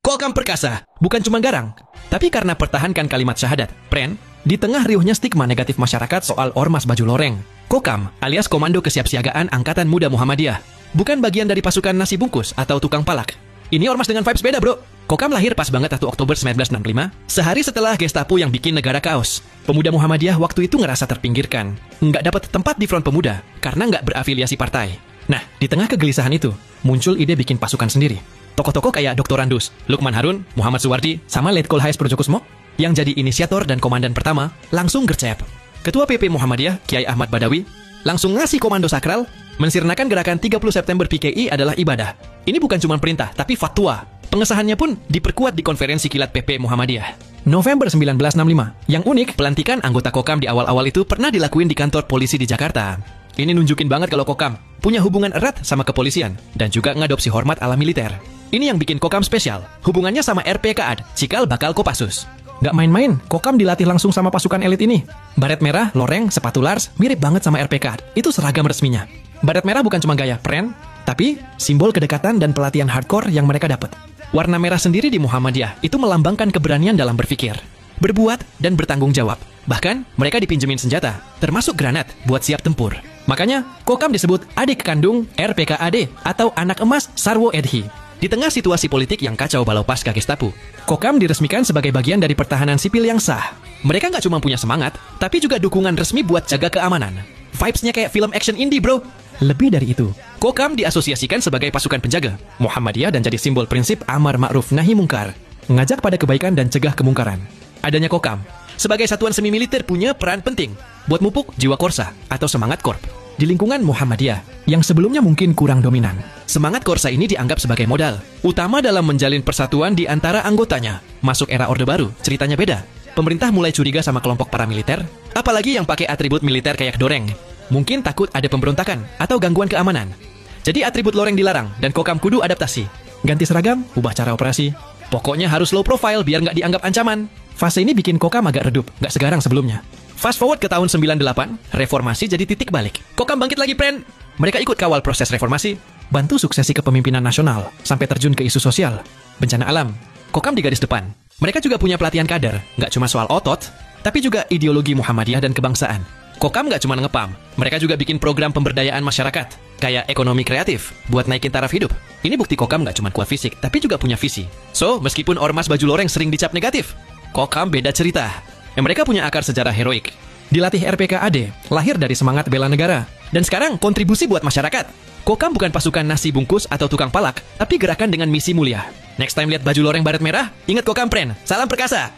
Kokam perkasa, bukan cuma garang, tapi karena pertahankan kalimat syahadat. Pren, di tengah riuhnya stigma negatif masyarakat soal ormas baju loreng, Kokam alias Komando Kesiapsiagaan Angkatan Muda Muhammadiyah bukan bagian dari pasukan nasi bungkus atau tukang palak. Ini ormas dengan vibes beda, bro. Kokam lahir pas banget 1 Oktober 1965, sehari setelah Gestapo yang bikin negara kaos. Pemuda Muhammadiyah waktu itu ngerasa terpinggirkan, nggak dapat tempat di front pemuda karena nggak berafiliasi partai. Nah, di tengah kegelisahan itu, muncul ide bikin pasukan sendiri. Tokoh-tokoh kayak Dr. Randus, Lukman Harun, Muhammad Suwardi, sama Letkol HS Projokusmo, yang jadi inisiator dan komandan pertama, langsung gercep. Ketua PP Muhammadiyah, Kiai Ahmad Badawi, langsung ngasih komando sakral, mensirnakan gerakan 30 September PKI adalah ibadah. Ini bukan cuma perintah, tapi fatwa. Pengesahannya pun diperkuat di konferensi kilat PP Muhammadiyah. November 1965, yang unik, pelantikan anggota Kokam di awal-awal itu pernah dilakuin di kantor polisi di Jakarta. Ini nunjukin banget kalau Kokam punya hubungan erat sama kepolisian dan juga ngadopsi hormat ala militer. Ini yang bikin Kokam spesial, hubungannya sama RPKAD, Cikal Bakal Kopassus. Nggak main-main, Kokam dilatih langsung sama pasukan elit ini. Baret merah, loreng, sepatu Lars, mirip banget sama RPKAD. Itu seragam resminya. Baret merah bukan cuma gaya pren, tapi simbol kedekatan dan pelatihan hardcore yang mereka dapat. Warna merah sendiri di Muhammadiyah itu melambangkan keberanian dalam berpikir, berbuat, dan bertanggung jawab. Bahkan, mereka dipinjemin senjata, termasuk granat, buat siap tempur. Makanya, Kokam disebut adik kandung RPKAD atau anak emas Sarwo Edhi. Di tengah situasi politik yang kacau balau pasca Gestapo, Kokam diresmikan sebagai bagian dari pertahanan sipil yang sah. Mereka nggak cuma punya semangat, tapi juga dukungan resmi buat jaga keamanan. Vibes-nya kayak film action indie, bro. Lebih dari itu, Kokam diasosiasikan sebagai pasukan penjaga Muhammadiyah dan jadi simbol prinsip amar ma'ruf nahi mungkar, mengajak pada kebaikan dan cegah kemungkaran. Adanya Kokam sebagai satuan semi militer punya peran penting buat mupuk jiwa korsa atau semangat korp di lingkungan Muhammadiyah yang sebelumnya mungkin kurang dominan. Semangat korsa ini dianggap sebagai modal utama dalam menjalin persatuan di antara anggotanya. Masuk era Orde Baru, ceritanya beda. Pemerintah mulai curiga sama kelompok paramiliter, apalagi yang pakai atribut militer kayak doreng. Mungkin takut ada pemberontakan atau gangguan keamanan. Jadi atribut loreng dilarang dan Kokam kudu adaptasi. Ganti seragam, ubah cara operasi. Pokoknya harus low profile biar nggak dianggap ancaman. Fase ini bikin Kokam agak redup, nggak segarang sebelumnya. Fast forward ke tahun 98, reformasi jadi titik balik. Kokam bangkit lagi, pren. Mereka ikut kawal proses reformasi, bantu suksesi kepemimpinan nasional, sampai terjun ke isu sosial, bencana alam. Kokam di garis depan. Mereka juga punya pelatihan kader, nggak cuma soal otot, tapi juga ideologi Muhammadiyah dan kebangsaan. Kokam nggak cuma ngepam, mereka juga bikin program pemberdayaan masyarakat, kayak ekonomi kreatif, buat naikin taraf hidup. Ini bukti Kokam nggak cuma kuat fisik, tapi juga punya visi. So, meskipun ormas baju loreng sering dicap negatif, Kokam beda cerita. Mereka punya akar sejarah heroik. Dilatih RPKAD, lahir dari semangat bela negara. Dan sekarang kontribusi buat masyarakat. Kokam bukan pasukan nasi bungkus atau tukang palak, tapi gerakan dengan misi mulia. Next time lihat baju loreng baret merah, ingat Kokam, pren. Salam perkasa!